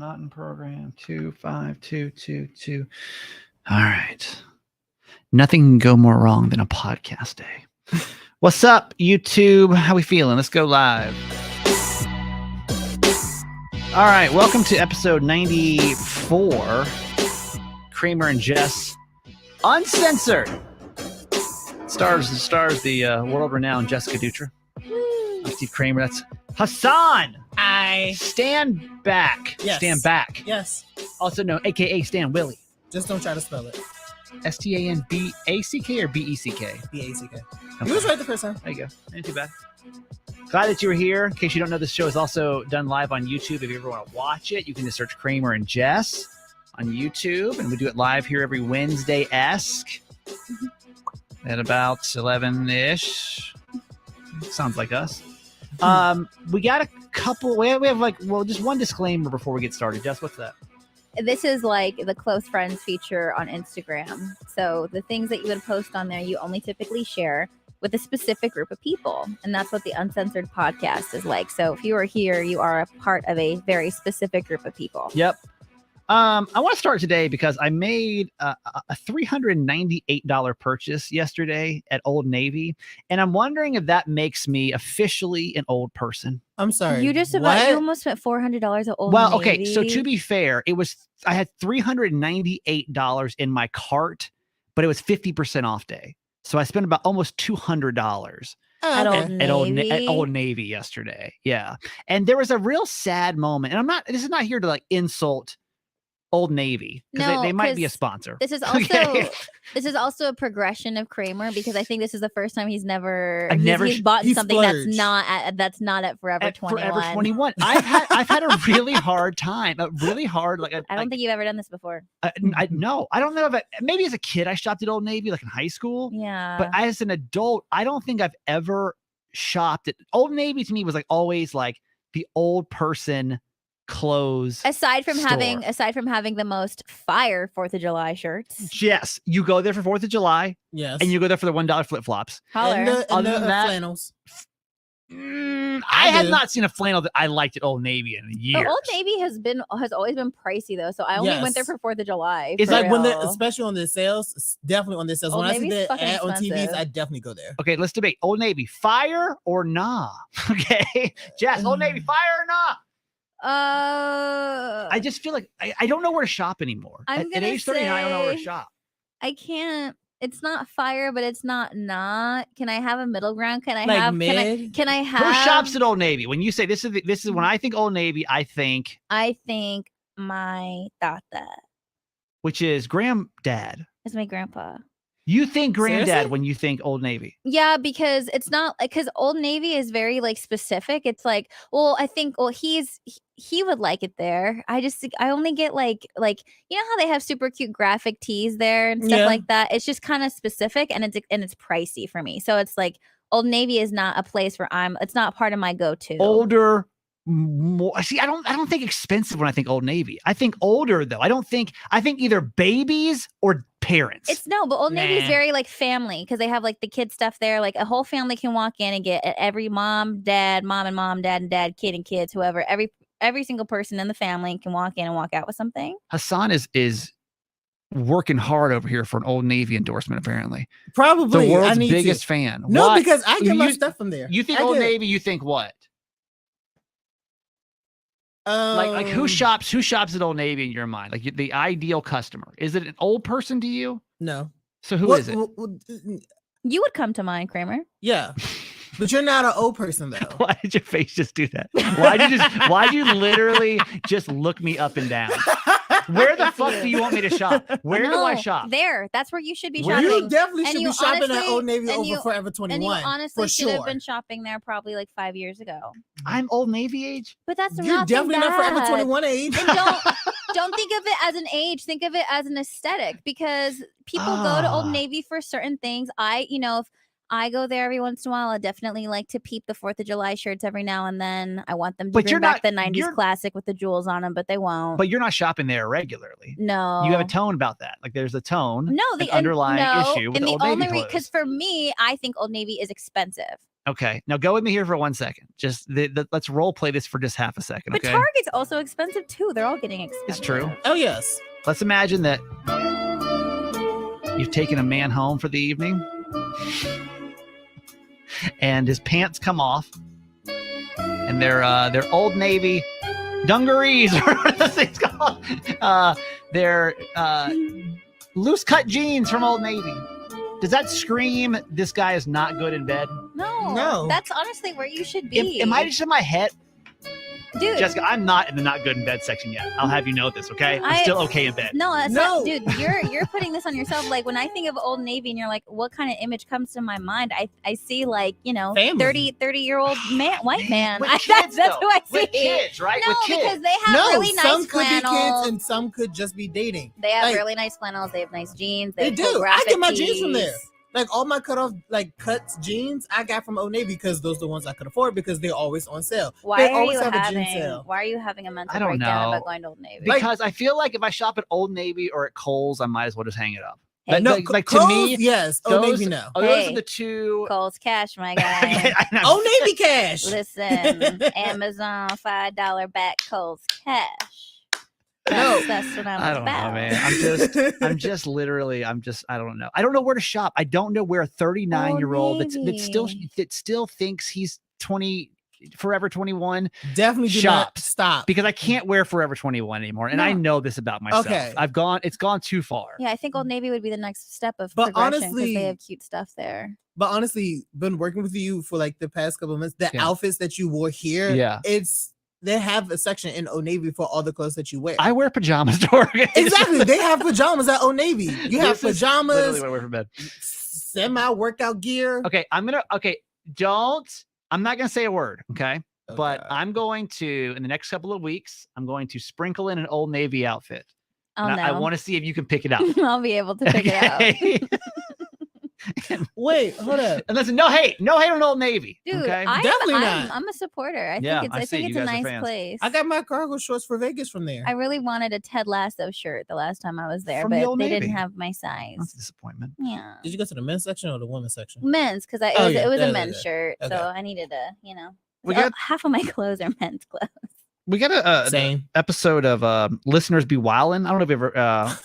not in program. 25222. All right. Nothing can go more wrong than a podcast day. What's up, YouTube? How we feeling? Let's go live. All right. Welcome to episode 94. Kramer and Jess. Uncensored. Stars the world-renowned Jessica Dutra. I'm Steve Kramer. That's Hassan. Hi. Stand back. Yes. Stand back. Yes. Also known, a.k.a. Stan Willie. Just don't try to spell it. Stanback or B-E-C-K? B-A-C-K. Okay. You was right the first time. There you go. Ain't too bad. Glad that you were here. In case you don't know, this show is also done live on YouTube. If you ever want to watch it, you can just search Kramer and Jess on YouTube. And we do it live here every Wednesday-esque at about 11-ish. Sounds like us. We got a couple. We have just one disclaimer before we get started. Jess, what's that? This is like the close friends feature on Instagram. So the things that you would post on there, you only typically share with a specific group of people. And that's what the Uncensored podcast is like. So if you are here, you are a part of a very specific group of people. Yep. I want to start today because I made a $398 purchase yesterday at Old Navy, and I'm wondering if that makes me officially an old person. I'm sorry. You almost spent $400 at Old Navy. Well, okay, so to be fair, I had $398 in my cart, but it was 50% off day. So I spent about almost $200 at Old Navy yesterday. Yeah. And there was a real sad moment. And this is not here to like insult Old Navy, because they might be a sponsor. This is also this is also a progression of Kramer, because I think this is the first time he's bought something splurged. that's not at Forever 21. Forever 21. I've had a really hard time. I don't think you've ever done this before. No, I don't know if maybe as a kid I shopped at Old Navy, like in high school. Yeah. But as an adult, I don't think I've ever shopped at Old Navy. To me was like always like the old person clothes. Aside from having the most fire 4th of July shirts. Yes, you go there for 4th of July. Yes. And you go there for the $1 flip flops. Holler. And the flannels. I have not seen a flannel that I liked at Old Navy in years. Old Navy has always been pricey though, so I only went there for 4th of July. It's like especially on the sales, definitely on the sales. Old When Navy's I see the ad on expensive. TVs, I definitely go there. Okay, let's debate. Old Navy, fire or nah? Okay, Jess, Old Navy, fire or nah? I just feel like I don't know where to shop anymore. At age 39, I don't know where to shop. I can't. It's not fire, but it's not. Can I have a middle ground? Can I Like have mid? Can I have? Who shops at Old Navy? When you say this is when I think Old Navy, I think my tata. Which is granddad. Is my grandpa. You think granddad Seriously? when you think Old Navy? Yeah, because it's not because Old Navy is very like specific. It's like, he would like it there. I only get like you know how they have super cute graphic tees there and stuff like that. It's just kind of specific and it's pricey for me. So it's like Old Navy is not a place where it's not part of my go-to. Older, more. See, I don't think expensive when I think Old Navy. I think older though. I think either babies or parents. But Old Navy is very like family, because they have like the kid stuff there. Like a whole family can walk in and get every mom, dad, dad and dad, kid and kids, whoever, every single person in the family can walk in and walk out with something. Hassan is working hard over here for an Old Navy endorsement, apparently. Probably. The world's biggest fan. No, Why? because I get my stuff from there. You think Old Navy, you think what? Like who shops at Old Navy in your mind? Like the ideal customer. Is it an old person to you? No. So who is it? You would come to mind, Kramer. Yeah. But you're not an old person though. Why did your face just do that? Why'd you literally just look me up and down? Where the fuck do you want me to shop? Where do I shop? There. That's where you should be shopping. You definitely should be shopping at Old Navy over Forever 21. And you honestly should have been sure. shopping there probably like 5 years ago. I'm Old Navy age? But that's You're definitely not Forever 21 age. And don't think of it as an age. Think of it as an aesthetic, because people go to Old Navy for certain things. If I go there every once in a while, I definitely like to peep the 4th of July shirts every now and then. I want them to bring back the 90s classic with the jewels on them, but they won't. But you're not shopping there regularly. No. You have a tone about that. Like there's a tone. No, the underlying issue with Old Navy clothes. Because for me, I think Old Navy is expensive. Okay. Now go with me here for 1 second. Just let's role play this for just half a second. But Okay. Target's also expensive too. They're all getting expensive. It's true. Oh yes. Let's imagine that you've taken a man home for the evening and his pants come off and they're Old Navy dungarees or what are those things called? They're loose cut jeans from Old Navy. Does that scream this guy is not good in bed? No. That's honestly where you should be. Am I just in my head? Dude. Jessica, I'm not in the not good in bed section yet. I'll have you know this, okay? I'm still okay in bed. No, that's not, dude. You're putting this on yourself. Like when I think of Old Navy, and you're like, what kind of image comes to my mind? I see like 30-year-old man, white man. With kids, that's who I see. With kids, right? No, with kids. because they have really nice some could flannels. be kids and some could just be dating. They have Like, really nice flannels. They have nice jeans. They have do. cool I get my graphic jeans from there. tees. Like all my cuts jeans I got from Old Navy because those are the ones I could afford because they're always on sale. Why they are always you have a jean having? sale. Why are you having a mental I don't breakdown know. about going to Old Navy? Because I feel like if I shop at Old Navy or at Kohl's, I might as well just hang it up. Hey, No, like to Kohl's, me, yes. Old those- Navy no. those are Hey. the two. Kohl's Cash, my guy. I know. Old Navy cash. Listen, Amazon $5 back Kohl's Cash. No. That's what I'm I don't about. know, man. I'm just literally, I don't know. I don't know where to shop. I don't know where a 39-year-old that still thinks he's 20, forever 21 Definitely do not shops. stop. Because I can't wear forever 21 anymore. And I know this about myself. Okay. It's gone too far. Yeah, I think Old Navy would be the next step of But progression because honestly- they have cute stuff there. But honestly, been working with you for like the past couple of months. The Yeah. outfits that you wore here, Yeah. they have a section in Old Navy for all the clothes that you wear. I wear pajamas to work. Exactly. They have pajamas at Old Navy. You have This is pajamas, literally what I wear for bed. semi-workout gear. Okay, I'm not gonna say a word, okay? But I'm going to, in the next couple of weeks, I'm going to sprinkle in an Old Navy outfit. Oh And no. I want to see if you can pick it out. I'll be able to pick it out. Okay? Wait, hold up. And listen, no hate on Old Navy. Dude, okay? Definitely not. I'm a supporter. I Yeah, think I it's see. You a guys are nice fans. place. I got my cargo shorts for Vegas from there. I really wanted a Ted Lasso shirt the last time I was there, From the but Old they Navy. didn't have my size. That's a disappointment. Yeah. Did you go to the men's section or the women's section? Men's, because Oh, it was yeah, a men's shirt, Okay. so I needed a, We got half of my clothes are men's clothes. we got a Same. episode of Listeners Be Wildin'. I don't know if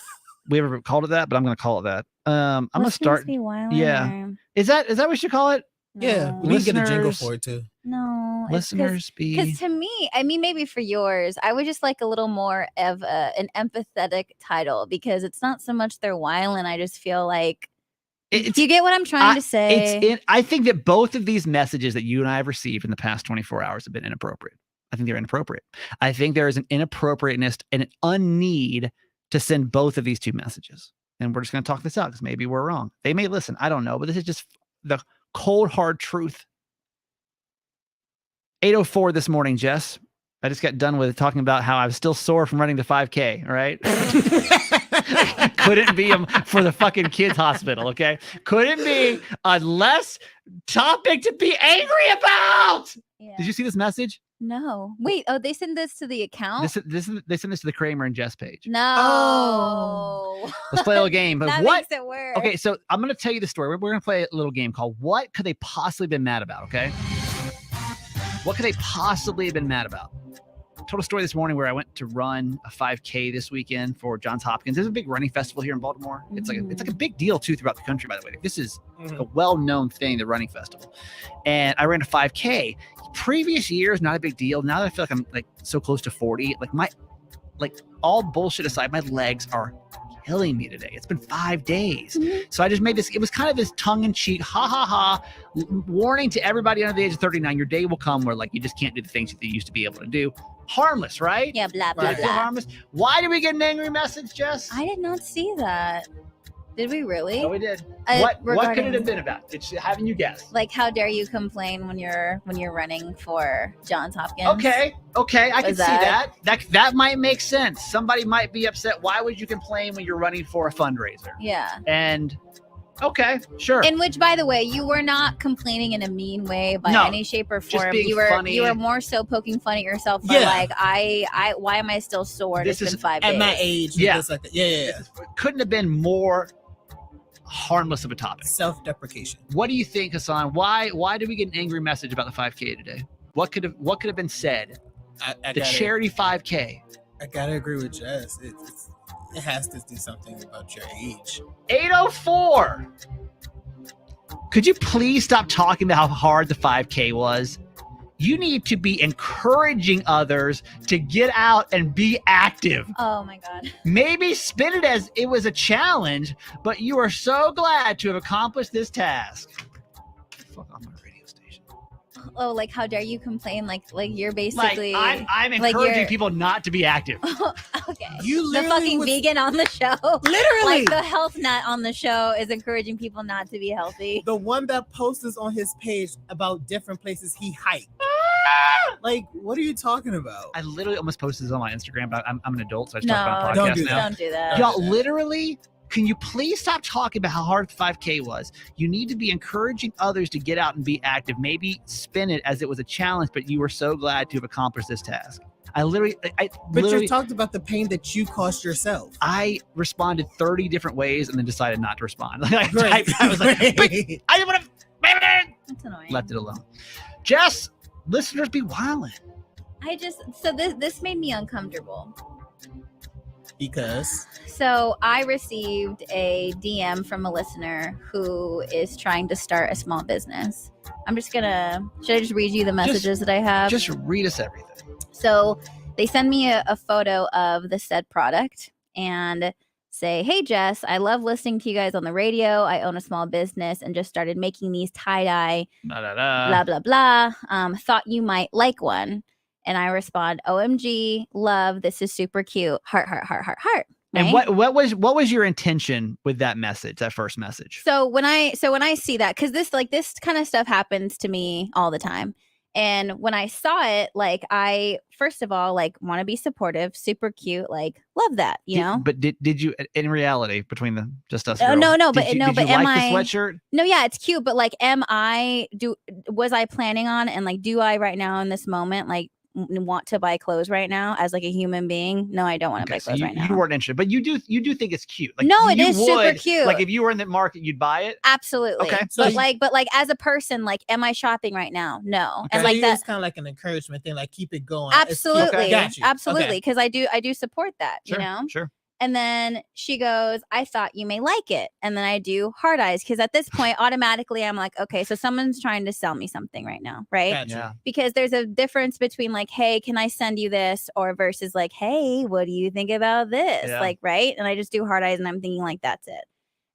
we ever called it that, but I'm gonna call it that. I'm gonna start. Yeah. Is that what we should call it? Yeah, No. we need to get a jingle Listeners- for it too. No. Listeners Be. Because to me, I mean, maybe for yours, I would just like a little more of an empathetic title because it's not so much they're wild, and I just feel like. It's- Do you get what I'm trying to say? I think that both of these messages that you and I have received in the past 24 hours have been inappropriate. I think they're inappropriate. I think there is an inappropriateness and an unneed to send both of these two messages. And we're just going to talk this out because maybe we're wrong. They may listen. I don't know. But this is just the cold, hard truth. 8:04 this morning, Jess. I just got done with talking about how I was still sore from running the 5K. All right. Couldn't be for the fucking kids hospital. Okay. Couldn't be a less topic to be angry about. Yeah. Did you see this message? No. Wait. Oh, they send this to the account? They sent this to the Kramer and Jess page. No. Oh. Let's play a little game. But That what? makes it worse. Okay, so I'm going to tell you the story. We're going to play a little game called What Could They Possibly Have Been Mad About? Okay. What could they possibly have been mad about? I told a story this morning where I went to run a 5K this weekend for Johns Hopkins. There's a big running festival here in Baltimore. It's like a big deal too throughout the country, by the way. This is a well-known thing, the running festival. And I ran a 5K. Previous years, not a big deal. Now that I feel like I'm like so close to 40, all bullshit aside, my legs are killing me today. It's been 5 days. So I just made this, it was kind of this tongue-in-cheek, warning to everybody under the age of 39, your day will come where like you just can't do the things that you used to be able to do. Harmless, right? Yeah, blah, Did blah, it feel blah. harmless? Why did we get an angry message, Jess? I did not see that. Did we really? Oh, we did. What could regarding- it have been about? It's having you guess. Like, how dare you complain when you're running for Johns Hopkins? Okay, I can Is see that. That might make sense. Somebody might be upset. Why would you complain when you're running for a fundraiser? Yeah. And okay, sure. In which, by the way, you were not complaining in a mean way by No, any shape or just form. being You were funny. more so poking fun at yourself for Yeah. like, why am I still sore? This It's is been 5 At days. my age, Yeah. just like that. Yeah. Couldn't have been more harmless of a topic. Self-deprecation. What do you think, Hassan? Why did we get an angry message about the 5K today? What could have been said? The charity 5K. I gotta agree with Jess. It has to do something about your age. 804. Could you please stop talking about how hard the 5K was? You need to be encouraging others to get out and be active. Oh my God. Maybe spin it as it was a challenge, but you are so glad to have accomplished this task. Fuck off my radio station. Oh, like how dare you complain? Like you're basically I'm like encouraging people not to be active. Okay. You The literally fucking was- vegan on the show. Literally. Like the health nut on the show is encouraging people not to be healthy. The one that posts on his page about different places he hiked. Like, what are you talking about? I literally almost posted this on my Instagram, but I'm an adult, so I just No, talk about don't podcasts do now. that. Don't do that. Y'all, literally, can you please stop talking about how hard the 5K was? You need to be encouraging others to get out and be active. Maybe spin it as it was a challenge, but you were so glad to have accomplished this task. But you talked about the pain that you caused yourself. I responded 30 different ways and then decided not to respond. Like, Right. I was like, but I would have That's annoying. left it alone. Jess, listeners be wildin'. This made me uncomfortable. Because So I received a DM from a listener who is trying to start a small business. Should I just read you the messages that I have? Just read us everything. So they send me a photo of the said product and say, "Hey Jess, I love listening to you guys on the radio. I own a small business and just started making these tie-dye blah blah blah. Thought you might like one." And I respond, "OMG, love, this is super cute. Heart, heart, heart, heart, heart." And right? what was your intention with that message, that first message? So when I see that, because this kind of stuff happens to me all the time. And when I saw it, like, I first of all want to be supportive, super cute, like love that, you know. But did you, in reality, between the just us? Oh, girls, no, did but you, no, did but you am like I- the sweatshirt? No, yeah, it's cute, but was I planning on, and like, do I right now in this moment want to buy clothes right now as like a human being? No, I don't want to buy Okay, so clothes you, right now. you weren't interested, but you do think it's cute. No, it you is super cute. Like if you were in the market, you'd buy it. Absolutely. Okay. So But as a person, like, am I shopping right now? No. Okay. And like that, it's kind of like an encouragement thing, like keep it going. It's cute. absolutely, Got you. absolutely, Okay. because I do support that, Sure, you know. sure. And then she goes, "I thought you may like it." And then I do hard eyes, because at this point, automatically, I'm like, okay, so someone's trying to sell me something right now, right? Got you. Yeah. Because there's a difference between like, "Hey, can I send you this?" or versus like, "Hey, what do you think about this?" Yeah. Like, right? And I just do hard eyes, and I'm thinking like, that's it.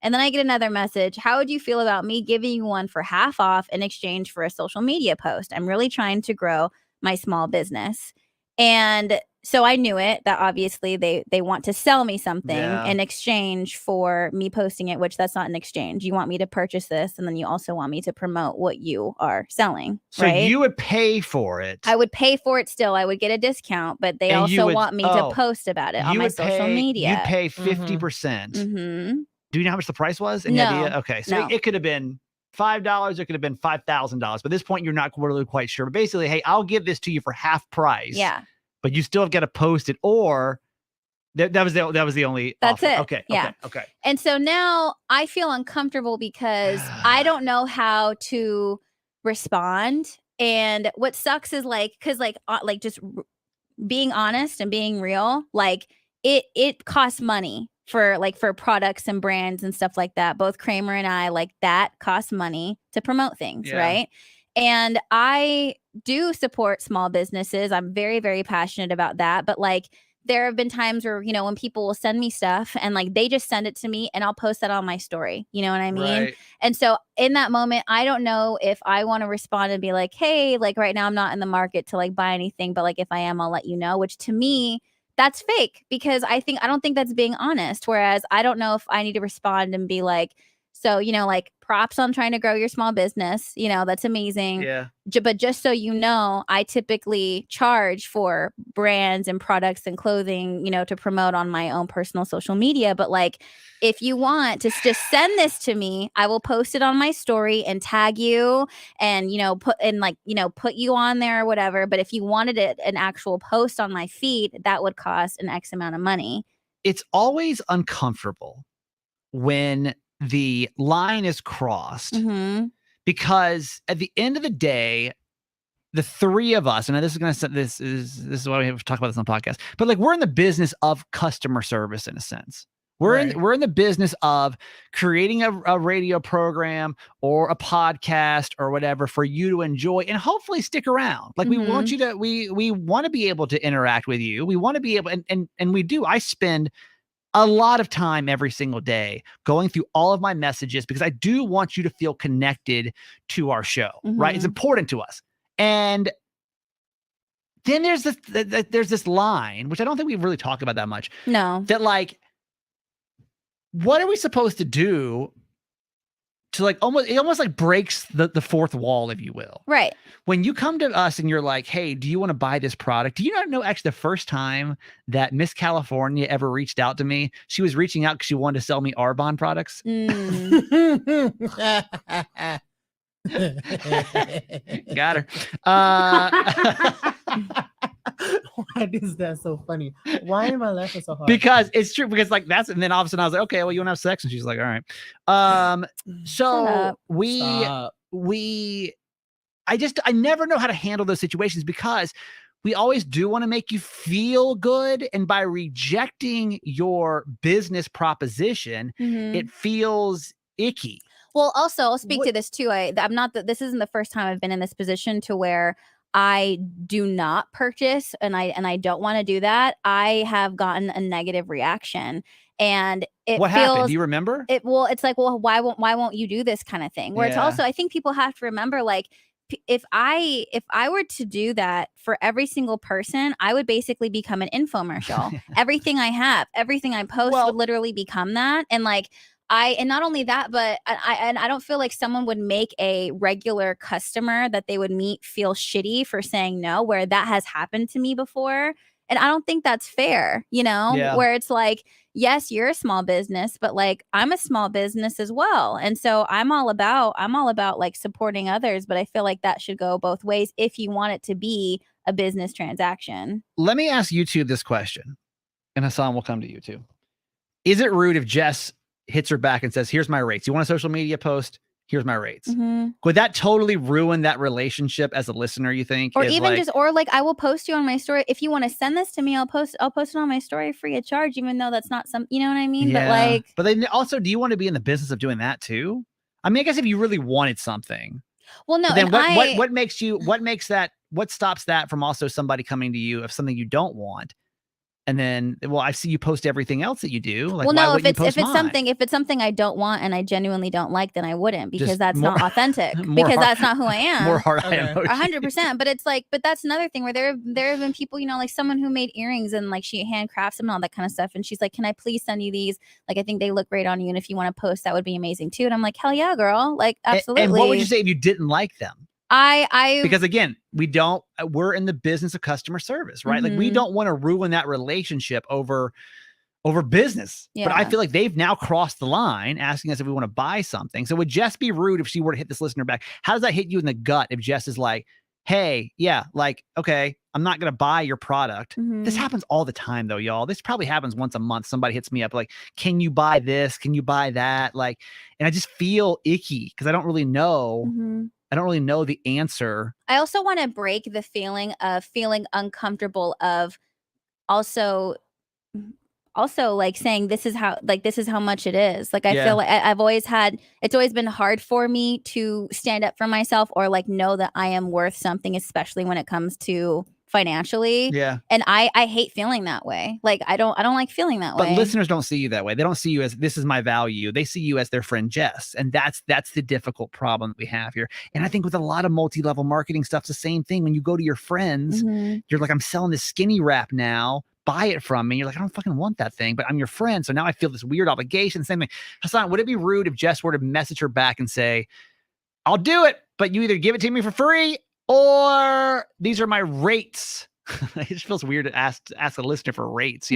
And then I get another message. "How would you feel about me giving you one for half off in exchange for a social media post? I'm really trying to grow my small business." And so I knew it, that obviously they want to sell me something Yeah. in exchange for me posting it, which that's not an exchange. You want me to purchase this, and then you also want me to promote what you are selling. So right? you would pay for it. I would pay for it still. I would get a discount, but they And you also would- want me oh, to post about it on You my would social pay, media. You'd pay 50%. Mm-hmm. Do you know how much the price was? Any No, idea? Okay, so no. it could have been $5. It could have been $5,000. But at this point, you're not really quite sure. But basically, hey, I'll give this to you for half price. Yeah. But you still have got to post it, or that was the only. That's offer. it. Okay. Yeah. Okay. And so now I feel uncomfortable because I don't know how to respond. And what sucks is just being honest and being real, like it costs money for products and brands and stuff like that. Both Kramer and I, like, that costs money to promote things, Yeah. right? And I do support small businesses. I'm very, very passionate about that. But like, there have been times where, you know, when people will send me stuff and like they just send it to me and I'll post that on my story. You know what I mean? Right. And so in that moment, I don't know if I want to respond and be like, "Hey, like right now I'm not in the market to like buy anything, but like if I am, I'll let you know," which to me, that's fake, because I don't think that's being honest. Whereas I don't know if I need to respond and be like, "So, you know, like, props on trying to grow your small business. You know, that's amazing. Yeah. But just so you know, I typically charge for brands and products and clothing, you know, to promote on my own personal social media. But like, if you want to just send this to me, I will post it on my story and tag you and, you know, put you on there or whatever. But if you wanted an actual post on my feed, that would cost an X amount of money." It's always uncomfortable when the line is crossed Mm-hmm. because at the end of the day, the three of us, and this is why we have to talk about this on the podcast, but like we're in the business of customer service in a sense. We're in the business of creating a radio program or a podcast or whatever for you to enjoy and hopefully stick around. Like we want you to, we want to be able to interact with you. We want to be able, and we do. I spend a lot of time every single day going through all of my messages because I do want you to feel connected to our show, right? It's important to us. And then there's this line, which I don't think we really talk about that much. No. That like, what are we supposed to do to like almost like breaks the fourth wall, if you will. Right. When you come to us and you're like, hey, do you want to buy this product? Do you not know actually the first time that Miss California ever reached out to me, she was reaching out because she wanted to sell me Arbonne products? Got her. Why is that so funny? Why am I laughing so hard? Because it's true. Because like that's, and then all of a sudden I was like, okay, well, you want to have sex? And she's like, all right. So I never know how to handle those situations because we always do want to make you feel good. And by rejecting your business proposition, it feels icky. Well, also, I'll speak to this too. I'm not that this isn't the first time I've been in this position to where I do not purchase and I don't want to do that. I have gotten a negative reaction. And what happened? Do you remember? It's like, well, why won't you do this kind of thing? Where it's also, I think people have to remember, like, if I were to do that for every single person, I would basically become an infomercial. Everything I have, everything I post would literally become that. And like, and not only that, but I don't feel like someone would make a regular customer that they would meet feel shitty for saying no, where that has happened to me before. And I don't think that's fair, where it's like, yes, you're a small business, but like I'm a small business as well. And so I'm all about like supporting others, but I feel like that should go both ways if you want it to be a business transaction. Let me ask YouTube this question, and Hassan will come to you too. Is it rude if Jess hits her back and says, here's my rates? You want a social media post? Here's my rates. Would that totally ruin that relationship as a listener, you think? Or even like, I will post you on my story. If you want to send this to me, I'll post it on my story free of charge, even though that's not you know what I mean? Yeah. But then also, do you want to be in the business of doing that too? I mean, I guess if you really wanted something. Well, no. Then what stops that from also somebody coming to you of something you don't want? And then, I see you post everything else that you do. Like, well, no, if it's something I don't want and I genuinely don't like, then I wouldn't, because that's not authentic. Because that's not who I am. More hard 100%. But it's like, but that's another thing where there have been people, like someone who made earrings and like she handcrafts them and all that kind of stuff. And she's like, can I please send you these? Like, I think they look great on you. And if you want to post, that would be amazing too. And I'm like, hell yeah, girl. Like, absolutely. And what would you say if you didn't like them? Because again, we're in the business of customer service, right? Like we don't want to ruin that relationship over business. Yeah. But I feel like they've now crossed the line asking us if we want to buy something. So would Jess be rude if she were to hit this listener back? How does that hit you in the gut if Jess is like, hey, yeah, like, okay, I'm not going to buy your product. This happens all the time though, y'all. This probably happens once a month. Somebody hits me up like, can you buy this? Can you buy that? Like, and I just feel icky because I don't really know. I don't really know the answer. I also want to break the feeling of feeling uncomfortable of also like saying this is how much it is. Like, I feel like it's always been hard for me to stand up for myself or like know that I am worth something, especially when it comes to financially. Yeah. And I hate feeling that way. Like, I don't like feeling that way. But listeners don't see you that way. They don't see you as this is my value. They see you as their friend Jess. And that's the difficult problem that we have here. And I think with a lot of multi-level marketing stuff, it's the same thing. When you go to your friends, you're like, I'm selling this skinny wrap now. Buy it from me. You're like, I don't fucking want that thing, but I'm your friend. So now I feel this weird obligation. Same thing. Hassan, would it be rude if Jess were to message her back and say, I'll do it, but you either give it to me for free or these are my rates? It just feels weird to ask a listener for rates,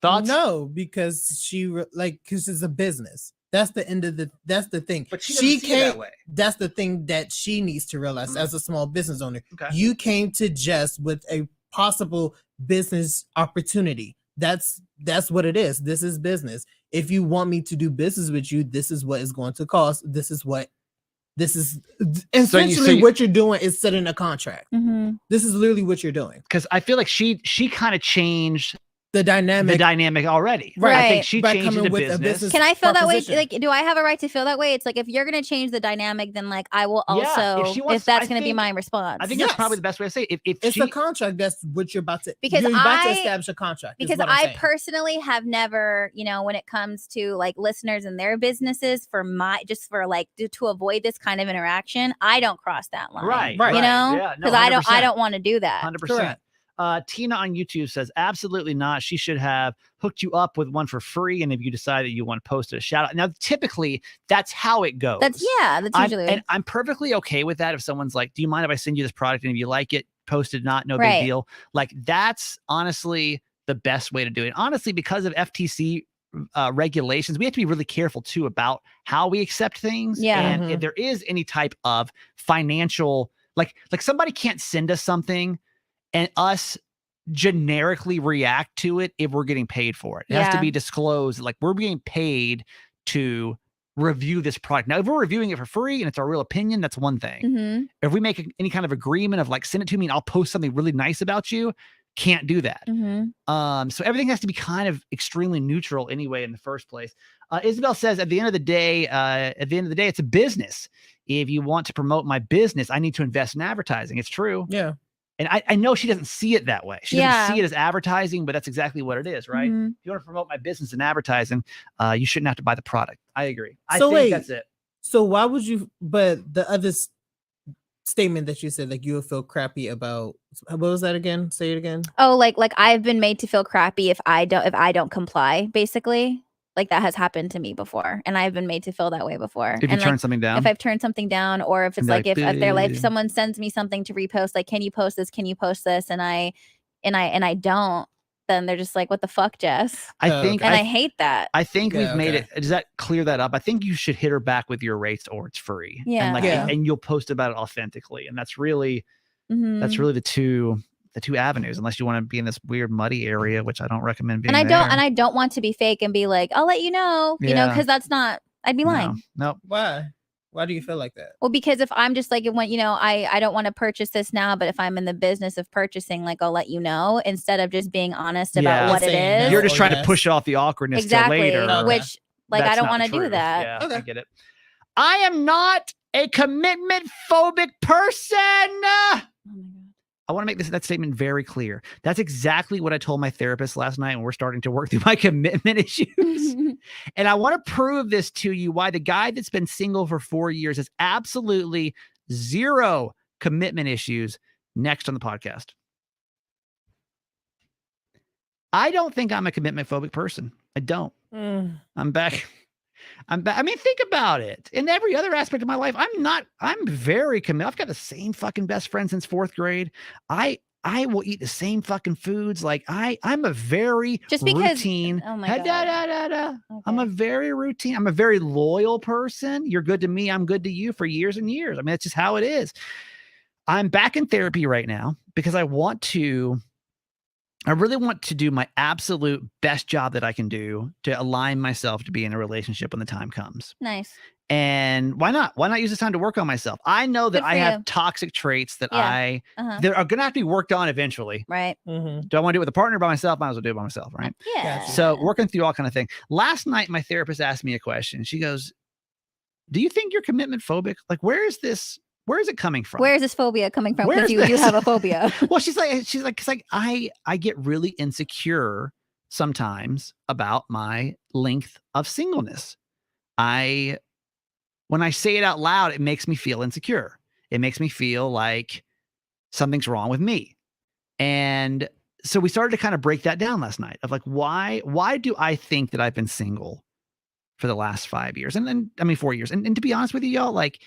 Thoughts? No, because because it's a business. That's the end of that's the thing. But she can't. That way. That's the thing that she needs to realize as a small business owner. Okay. You came to Jess with a possible business opportunity. That's what it is. This is business. if you want me to do business with you, this is what it's going to cost. This is essentially what you're doing is setting a contract. Mm-hmm. This is literally what you're doing. Because I feel like she kind of changed the dynamic already. Right. I think she By changed coming into with a business. Can I feel that way? proposition. Like, do I have a right to feel that way? It's like, if you're going to change the dynamic, then like I will Yeah, also, if that's going to be think- my response. I think that's Yes. probably the best way to say it. If It's she, a contract. That's what you're about to. Because you're about to I- establish a contract. is because what I'm I saying. personally have never, when it comes to like listeners and their businesses, for to avoid this kind of interaction, I don't cross that line. right, Right. You know, yeah, because I don't want to do that. 100%. Correct. Tina on YouTube says, absolutely not. She should have hooked you up with one for free. And if you decide that you want to post it, a shout out. Now, typically, that's how it goes. That's usually. And I'm perfectly okay with that. If someone's like, do you mind if I send you this product? And if you like it, post it, not, no Right. big deal. Like, that's honestly the best way to do it. Honestly, because of FTC regulations, we have to be really careful too about how we accept things. Yeah. And Mhm. if there is any type of financial, like somebody can't send us something and us generically react to it if we're getting paid for it. It has to Yeah. be disclosed. Like, we're being paid to review this product. Now, if we're reviewing it for free and it's our real opinion, that's one thing. Mhm. If we make any kind of agreement of like, send it to me and I'll post something really nice about you, can't do that. Mhm. So everything has to be kind of extremely neutral anyway in the first place. Isabel says, at the end of the day, it's a business. If you want to promote my business, I need to invest in advertising. It's true. Yeah. And I know she doesn't see it that way. She Yeah. doesn't see it as advertising, but that's exactly what it is, right? Mhm. If you want to promote my business in advertising, you shouldn't have to buy the product. I agree. I So think wait. that's it. So why would you? But the other statement that you said, like you would feel crappy about. What was that again? Say it again. Oh, like I've been made to feel crappy if I don't comply, basically. Like, that has happened to me before, and I've been made to feel that way before. If you and turn like, something down, if I've turned something down, or if it's Be like, like, if they're like, "Boo." if someone sends me something to repost, like, can you post this? Can you post this? And I don't, then they're just like, what the fuck, Jess? I Oh, think And I I hate that. think Yeah, we've made okay. it. Does that clear that up? I think you should hit her back with your rates, or it's free. Yeah. And, like, Yeah. and you'll post about it authentically. And that's really Mhm. the two avenues, unless you want to be in this weird muddy area, which I don't recommend being. And there. I don't want to be fake and be like, I'll let you know, Yeah. because that's not. I'd be lying. No. Why? Why do you feel like that? Well, because if I'm just like, I don't want to purchase this now, but if I'm in the business of purchasing, like, I'll let you know, instead of just being honest Yeah. about what it Saying is. You're just or trying yes. to push off the awkwardness Exactly. till later. Okay. Which, like, That's I don't not want the to do truth. that. Yeah, I Okay. get it. I am not a commitment phobic person. Oh my God. I want to make that statement very clear. That's exactly what I told my therapist last night when we're starting to work through my commitment issues. And I want to prove this to you, why the guy that's been single for 4 years has absolutely zero commitment issues. Next on the podcast. I don't think I'm a commitment phobic person. I don't. I'm back. I mean, think about it. In every other aspect of my life, I'm very committed. I've got the same fucking best friend since 4th grade. I will eat the same fucking foods. Like, I'm a very Just because- routine. oh my da, God. da, da, da. I'm a Okay. very routine. I'm a very loyal person. You're good to me. I'm good to you for years and years. I mean, that's just how it is. I'm back in therapy right now because I really want to do my absolute best job that I can do to align myself to be in a relationship when the time comes. Nice. And why not? Why not use this time to work on myself? I know that Good I for have you. toxic traits that Uh-huh. that are going to have to be worked on eventually. Right. Mm-hmm. Do I want to do it with a partner or by myself? Might as well do it by myself, right? Yeah. Gotcha. So working through all kind of thing. Last night, my therapist asked me a question. She goes, "Do you think you're commitment phobic? Like, where is it coming from?" Where is this phobia coming from? Where's Because you do this? have a phobia. Well, she's like, cause I get really insecure sometimes about my length of singleness. When I say it out loud, it makes me feel insecure. It makes me feel like something's wrong with me. And so we started to kind of break that down last night of like, why do I think that I've been single for the last 5 years? And then, 4 years. And to be honest with you, y'all, like,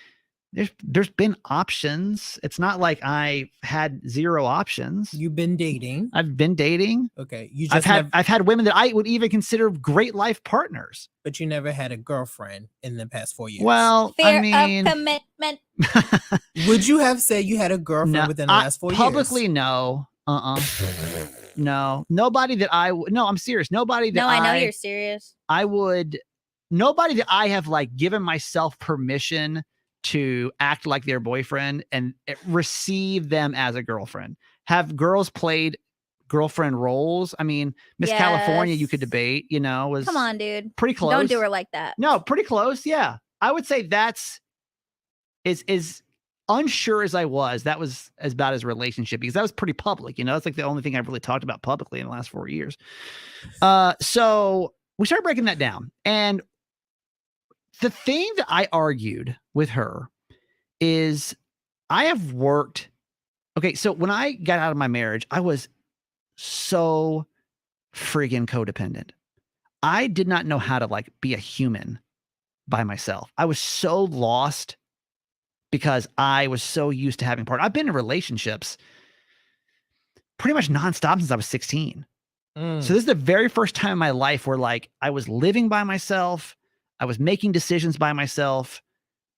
there's been options. It's not like I had zero options. You've been dating. I've been dating. Okay. You I've just had women that I would even consider great life partners. but you never had a girlfriend in the past 4 years. Well, Fear I mean, of commitment. would you have said you had a girlfriend no, within the last 4 years? publicly, no. No, nobody that no, I'm serious. Nobody that No, I know you're serious. Nobody that I have like given myself permission to act like their boyfriend and receive them as a girlfriend. Have girls played girlfriend roles? I mean, Miss California, you could debate, was Come on, dude. pretty close. Don't do her like that. No, pretty close. Yeah. I would say that's is unsure as I was, that was as about his relationship, because that was pretty public. It's like the only thing I've really talked about publicly in the last 4 years. So we started breaking that down. And the thing that I argued with her is I have worked. Okay. So when I got out of my marriage, I was so friggin' codependent. I did not know how to like be a human by myself. I was so lost because I was so used to having partners. I've been in relationships pretty much nonstop since I was 16. So this is the very first time in my life where like I was living by myself. I was making decisions by myself,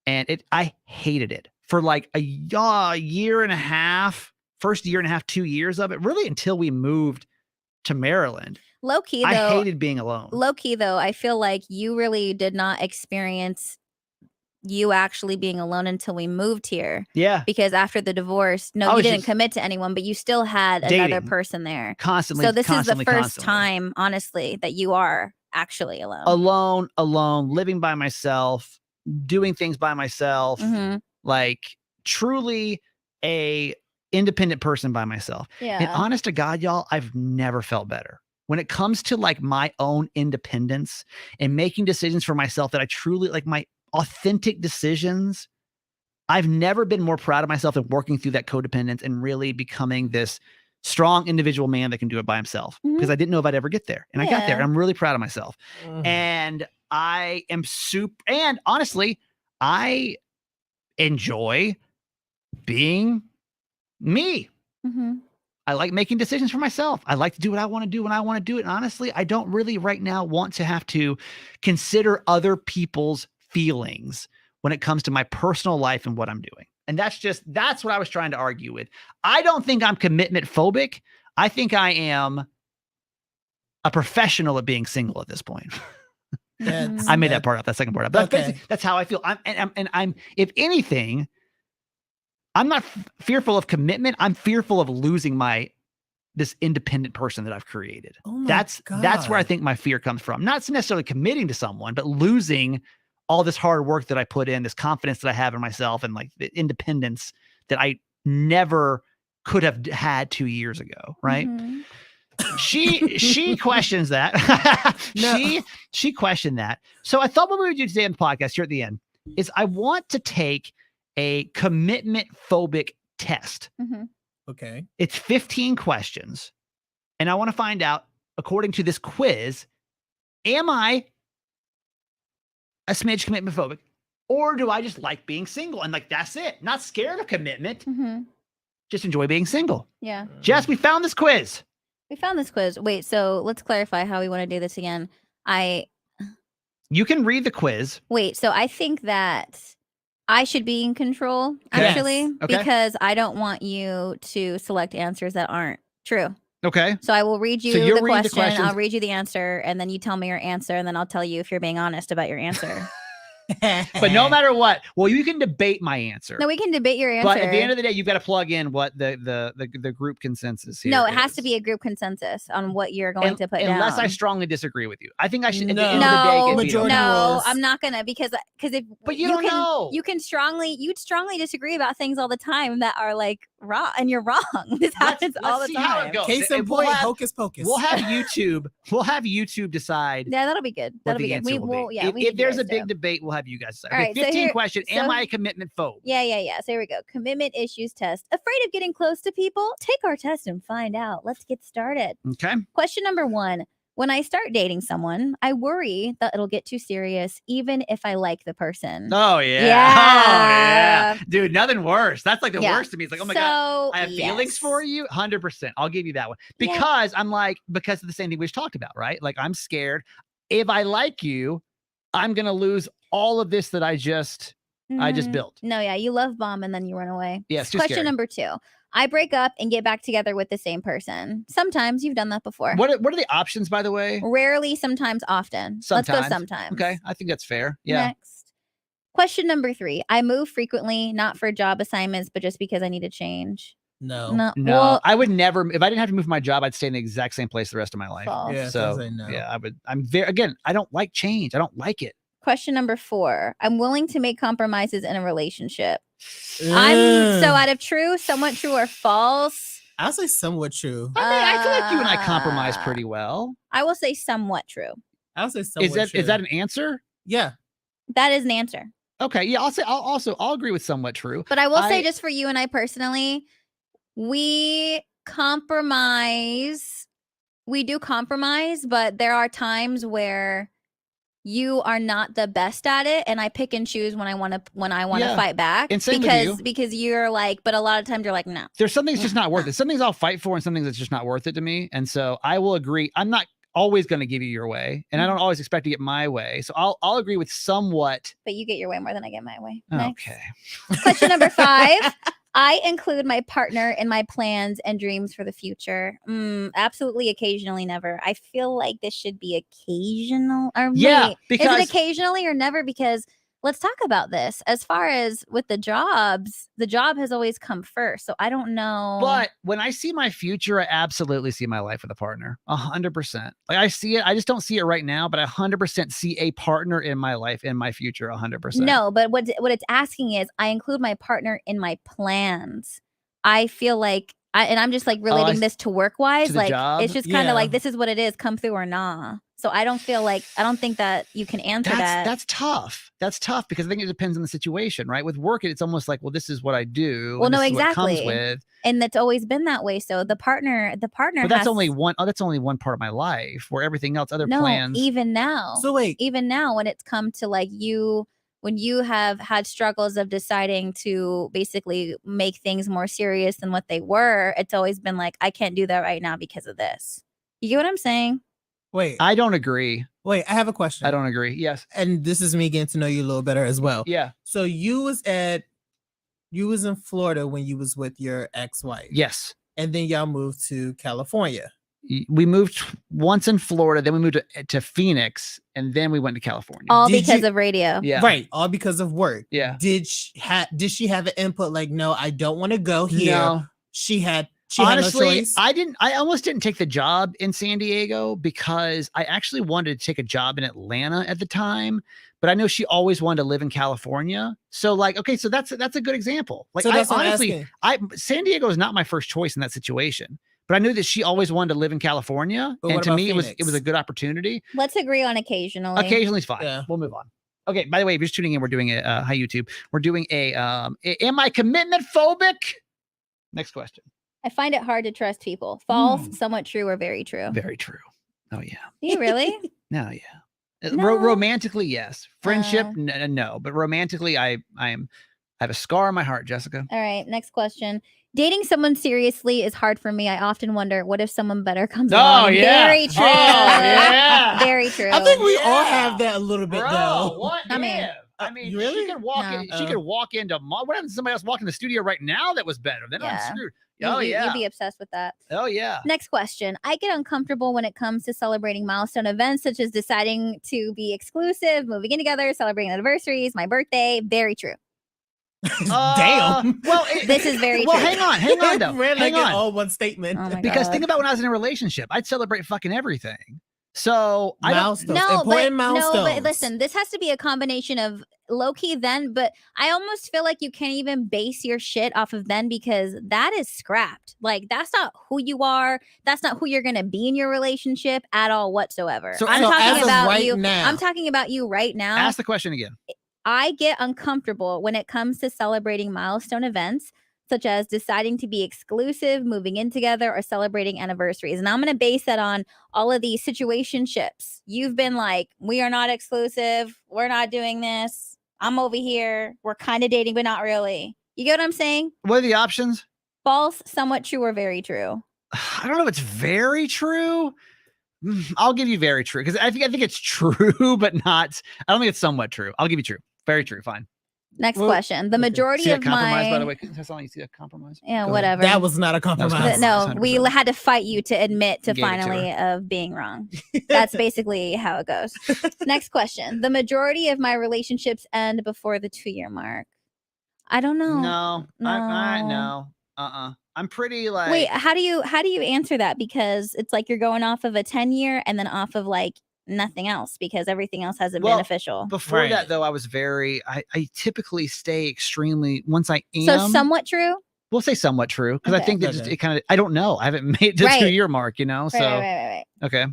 and I hated it for like a year and a half, first year and a half, 2 years of it, really until we moved to Maryland. Low key though, I hated being alone. Low key though, I feel like you really did not experience you actually being alone until we moved here. Yeah. Because after the divorce, you didn't commit to anyone, but you still had another person there. Constantly. So this is the first time, honestly, that you are actually alone. Alone, living by myself, doing things by myself, like truly a independent person by myself. Yeah. And honest to God, y'all, I've never felt better. When it comes to like my own independence and making decisions for myself that I truly like, my authentic decisions, I've never been more proud of myself than working through that codependence and really becoming this strong individual man that can do it by himself, because I didn't know if I'd ever get there. And I got there, and I'm really proud of myself. And I am and honestly, I enjoy being me. I like making decisions for myself. I like to do what I want to do when I want to do it. And honestly, I don't really right now want to have to consider other people's feelings when it comes to my personal life and what I'm doing. And that's what I was trying to argue with. I don't think I'm commitment phobic. I think I am a professional at being single at this point. I made that part up, that second part up. But basically, that's how I feel. I'm if anything, I'm not fearful of commitment. I'm fearful of losing this independent person that I've created. That's where I think my fear comes from. Not necessarily committing to someone, but losing all this hard work that I put in, this confidence that I have in myself, and like the independence that I never could have had 2 years ago. Right. She questions that. She questioned that. So I thought what we would do today on the podcast here at the end is I want to take a commitment phobic test. Okay. It's 15 questions. And I want to find out, according to this quiz, am I a smidge commitment phobic, or do I just like being single? And like, that's it. Not scared of commitment. Just enjoy being single. Yeah. Jess, we found this quiz. Wait, so let's clarify how we want to do this again. You can read the quiz. Wait, so I think that I should be in control, actually, because I don't want you to select answers that aren't true. Okay. So I will read you the question. I'll read you the answer, and then you tell me your answer, and then I'll tell you if you're being honest about your answer. But no matter what, well, you can debate my answer. No, we can debate your answer. But at the end of the day, you've got to plug in what the group consensus here. No, it has to be a group consensus on what you're going to put down. Unless I strongly disagree with you. I think I should. I'm not gonna because if but you don't know, you'd strongly disagree about things all the time that are like wrong, and you're wrong. This happens all the time. How it goes. Case in point, hocus pocus. We'll have YouTube decide. Yeah, that'll be good. That'll be good. If there's a big debate, we'll have you guys decide. All right, 15 questions. Am I a commitment phobe? Yeah. So here we go. Commitment issues test. Afraid of getting close to people? Take our test and find out. Let's get started. Okay. Question number 1. When I start dating someone, I worry that it'll get too serious, even if I like the person. Oh, yeah. Dude, nothing worse. That's like the worst to me. It's like, oh my God, I have feelings for you. 100%. I'll give you that one. Because I'm like, because of the same thing we just talked about, right? Like, I'm scared. If I like you, I'm going to lose all of this that I just built. No, you love bomb and then you run away. Yes. Question number 2. I break up and get back together with the same person. Sometimes you've done that before. What are the options, by the way? Rarely, sometimes, often. Let's go sometimes. Okay, I think that's fair. Yeah. Next. Question number 3. I move frequently, not for job assignments, but just because I need to change. No. No, Well, I would never. If I didn't have to move my job, I'd stay in the exact same place the rest of my life. false. Yeah, So say no. yeah, I would. I'm very again. I don't like change. I don't like it. Question number 4. I'm willing to make compromises in a relationship. I'm so out of true, somewhat true, or false. I'll say somewhat true. I mean, I feel like you and I compromise pretty well. I will say somewhat true. I'll say somewhat true. Is that an answer? Yeah. That is an answer. Okay, yeah, I'll agree with somewhat true. But I will say, just for you and I personally, we compromise. We do compromise, but there are times where you are not the best at it, and I pick and choose when I want to fight back. And same with you. Because you're like, but a lot of times you're like, no. There's something that's just not worth it. Some things I'll fight for, and some things that's just not worth it to me. And so I will agree. I'm not always going to give you your way, and I don't always expect to get my way. So I'll agree with somewhat. But you get your way more than I get my way. Okay. Next. Question number 5. I include my partner in my plans and dreams for the future. Absolutely, occasionally, never. I feel like this should be occasional. Or Yeah, wait, because is it occasionally or never? Because let's talk about this. As far as with the jobs, the job has always come first. So I don't know. But when I see my future, I absolutely see my life with a partner. 100%. Like I see it. I just don't see it right now, but I 100% see a partner in my life, in my future, 100%. No, but what it's asking is, I include my partner in my plans. I feel like, and I'm just like relating this to work wise. Like job? it's just kind of like, this is what it is. Come through or nah. So I don't think that you can answer that. That's tough. That's tough because I think it depends on the situation, right? With work, it's almost like, well, this is what I do. Well, no, this is what it exactly. comes with. And that's always been that way. So the partner. But that's only one. Oh, that's only one part of my life. Where everything else, other plans. Even now. So wait. Even now, when it's come to like you, when you have had struggles of deciding to basically make things more serious than what they were, it's always been like, I can't do that right now because of this. You get what I'm saying? Wait. I don't agree. Wait, I have a question. I don't agree. Yes. And this is me getting to know you a little better as well. Yeah. So you was in Florida when you was with your ex-wife. Yes. And then y'all moved to California. We moved once in Florida, then we moved to Phoenix, and then we went to California. All because of radio. Yeah. Right. All because of work. Yeah. Did she have an input like, no, I don't want to go here? No. She had Honestly, no choice? I almost didn't take the job in San Diego because I actually wanted to take a job in Atlanta at the time, but I know she always wanted to live in California. So like, okay, so that's a good example. Like, so that's honestly, San Diego is not my first choice in that situation, but I knew that she always wanted to live in California. But and to me, Phoenix? it was a good opportunity. Let's agree on occasionally. Occasionally is fine. Yeah. We'll move on. Okay. By the way, if you're just tuning in, we're doing a hi YouTube. We're doing am I commitment phobic? Next question. I find it hard to trust people. False, somewhat true, or very true. Very true. Oh yeah. Do you really? No, yeah. No. Romantically, yes. Friendship, no. But romantically, I have a scar on my heart, Jessica. All right. Next question. Dating someone seriously is hard for me. I often wonder, what if someone better comes along? Yeah. Very true. Oh, yeah. Very true. I think we all have that a little bit, though. What? I mean, really? She could walk in. She could walk into. What happens if somebody else walked in the studio right now that was better? Then I'm screwed. Oh yeah. You'd be obsessed with that. Oh yeah. Next question. I get uncomfortable when it comes to celebrating milestone events, such as deciding to be exclusive, moving in together, celebrating anniversaries, my birthday. Very true. Damn. Well, this is very well. true. Hang on though. Hang on. All one statement. Oh my because God. think about when I was in a relationship, I'd celebrate fucking everything. So milestones. Important milestones. No, but listen, this has to be a combination of low key then, but I almost feel like you can't even base your shit off of then because that is scrapped. Like that's not who you are. That's not who you're gonna be in your relationship at all whatsoever. So I'm as talking of about right you. now. I'm talking about you right now. Ask the question again. I get uncomfortable when it comes to celebrating milestone events, such as deciding to be exclusive, moving in together, or celebrating anniversaries. And I'm going to base that on all of these situationships. You've been like, we are not exclusive. We're not doing this. I'm over here. We're kind of dating, but not really. You get what I'm saying? What are the options? False, somewhat true, or very true. I don't know if it's very true. I'll give you very true because I think it's true, but not. I don't think it's somewhat true. I'll give you true. Very true. Fine. Next Well, question. The okay. majority See that of compromise, my by the way? That's all you see, that compromise? yeah, Go ahead. whatever. That was not a compromise. No, we 100%. had to fight you to admit to Gave it to finally of being wrong. That's basically how it goes. Next question. The majority of my relationships end before the 2-year mark. I don't know. No. No. I'm pretty like. Wait, how do you answer that? Because it's like you're going off of a 10-year and then off of like nothing else because everything else hasn't been official. Before Right. that, though, I was very. I typically stay extremely. Once I am. So somewhat true. We'll say somewhat true because I Okay. think that just Okay. it kind of. I don't know. I haven't made the Right. 2-year mark, you know. So Right. okay.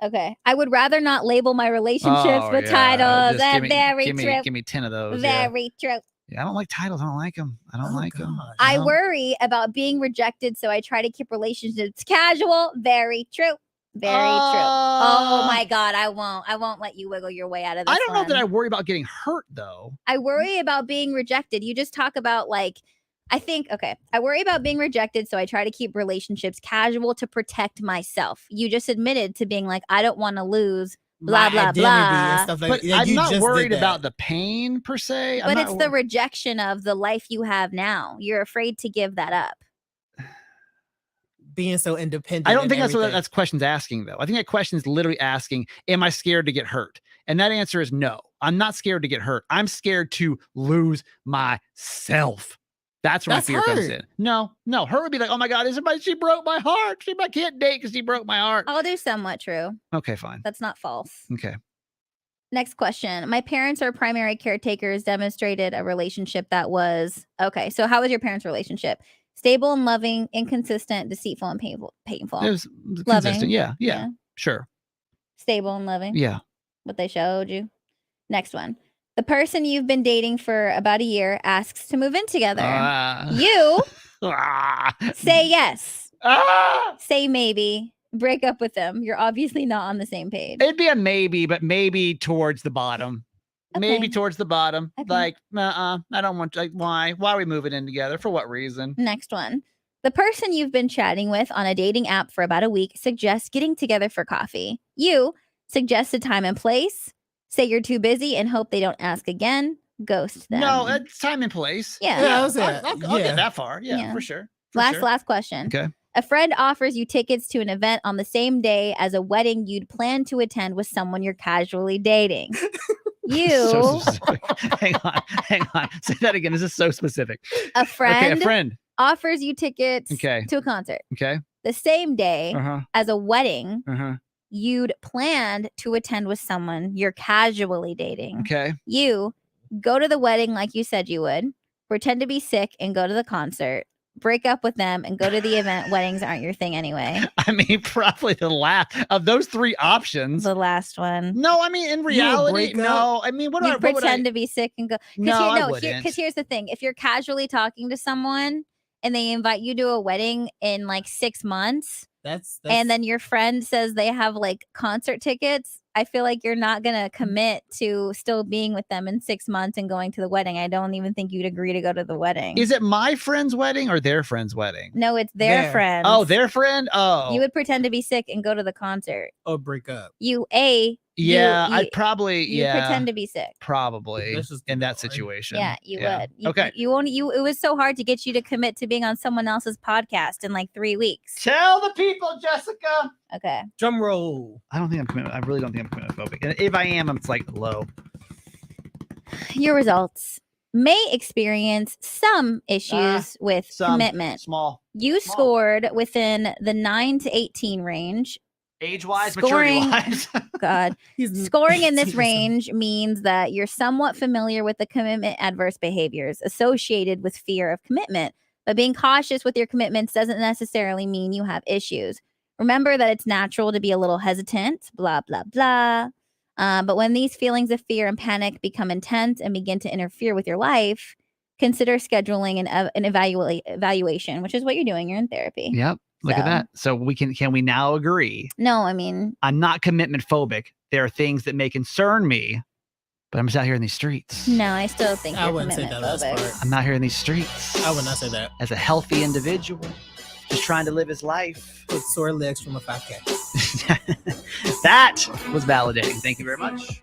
Okay. I would rather not label my relationships with titles. Just give me, Very give me, true. give me 10 of those. Yeah. Very true. Yeah, I don't like titles. I don't like them. I don't Oh, like them. gosh. I worry about being rejected, so I try to keep relationships casual. Very true. Very true. Oh my God, I won't let you wiggle your way out of this. I don't know that I one. worry about getting hurt though. I worry about being rejected. You just talk about like, I worry about being rejected, so I try to keep relationships casual to protect myself. You just admitted to being like, I don't want to lose blah, My blah, identity blah. and stuff like But that. I'm You not just worried did about that. the pain per se. But it's the rejection of the life you have now. You're afraid to give that up. being so independent. I don't and think that's what everything. that's question's asking though. I think that question is literally asking, am I scared to get hurt? And that answer is no. I'm not scared to get hurt. I'm scared to lose myself. That's where That's my fear comes hurt. in. No, her would be like, oh my God, she broke my heart. I can't date because she broke my heart. I'll do somewhat true. Okay, fine. That's not false. Okay. Next question. My parents are primary caretakers, demonstrated a relationship that was okay. So how was your parents' relationship? Stable and loving, inconsistent, deceitful, and painful. It was Loving. consistent. Yeah. Sure. Stable and loving. Yeah. What they showed you. Next one. The person you've been dating for about a year asks to move in together. You say yes. Say maybe. Break up with them. You're obviously not on the same page. It'd be a maybe, but maybe towards the bottom. Maybe Okay. towards the bottom. Okay. Like, I don't want to. Like, why? Why are we moving in together? For what reason? Next one. The person you've been chatting with on a dating app for about a week suggests getting together for coffee. You suggest a time and place. Say you're too busy and hope they don't ask again. Ghost them. No, it's time and place. Yeah. Yeah, I was I'll, there. I'll Yeah. get that far. Yeah, Yeah. for sure. Last question. Okay. A friend offers you tickets to an event on the same day as a wedding you'd plan to attend with someone you're casually dating. You, So specific. Hang on. Say that again. This is so specific. a Okay, friend, a friend. offers you tickets Okay. to a concert Okay. the same day Uh-huh. as a wedding Uh-huh. you'd planned to attend with someone you're casually dating. Okay. You go to the wedding like you said you would, pretend to be sick and go to the concert, break up with them and go to the event. Weddings aren't your thing anyway. I mean, probably the last of those three options. The last one. No, I mean, in reality, break no. I mean, what You what would pretend to be sick and go. No, I wouldn't. Because here's the thing: if you're casually talking to someone and they invite you to a wedding in like 6 months, That's and then your friend says they have like concert tickets, I feel like you're not gonna commit to still being with them in 6 months and going to the wedding. I don't even think you'd agree to go to the wedding. Is it my friend's wedding or their friend's wedding? No, it's their Their. friend. Oh, their friend? Oh. You would pretend to be sick and go to the concert. or break up. Yeah, you- I'd probably You pretend to be sick. probably Let's just in keep that going. situation. Yeah, you would. Okay. You only it was so hard to get you to commit to being on someone else's podcast in like 3 weeks. Tell the people, Jessica. Okay. Drum roll. I don't think I'm commitment. I really don't think I'm commitment phobic. And if I am, it's like low. Your results may experience some issues with Some commitment. small You small. scored within the 9 to 18 range. age-wise, Scoring- maturity-wise. God. He's Scoring in this he's- range means that you're somewhat familiar with the commitment adverse behaviors associated with fear of commitment. But being cautious with your commitments doesn't necessarily mean you have issues. Remember that it's natural to be a little hesitant, blah, blah, blah. But when these feelings of fear and panic become intense and begin to interfere with your life, consider scheduling an evaluation, which is what you're doing. You're in therapy. Yep. Look at So- that. So can we now agree? No, I mean, I'm not commitment phobic. There are things that may concern me, but I'm just out here in these streets. no, I still think I you're wouldn't say commitment that last phobic. part. I'm out here in these streets. I would not say that. As a healthy individual, just trying to live his life. With sore legs from a 5K. That was validating. Thank you very much.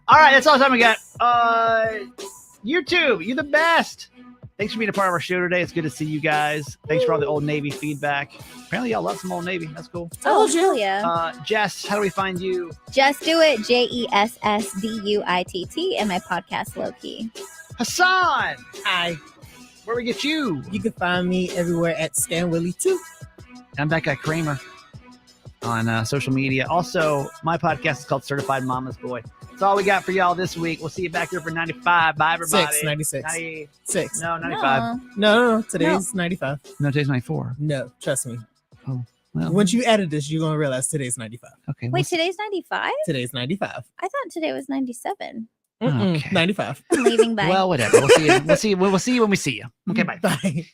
All right, that's all the time we got. YouTube, you're the best. Thanks for being a part of our show today. It's good to see you guys. Thanks for all the Old Navy feedback. Apparently, y'all love some Old Navy. That's cool. Oh, hell yeah. Jess, how do we find you? Just do it. JESSDUITT and my podcast Low Key. Hassan, Hi. where we get you? You can find me everywhere at Stan Willie too. I'm that guy Kramer on social media. Also, my podcast is called Certified Mama's Boy. That's all we got for y'all this week. We'll see you back here for 95. Bye, everybody. 96. 96. No, 95. Aw. No, today's 95. No, today's 94. No, trust me. Oh, well. Once you edit this, you're gonna realize today's 95. Okay. Wait, today's 95? Today's 95. I thought today was 97. Mm-mm, Okay. 95. I'm leaving. Bye. Well, whatever. We'll see you. We'll see you when we see you. Okay, bye. Bye.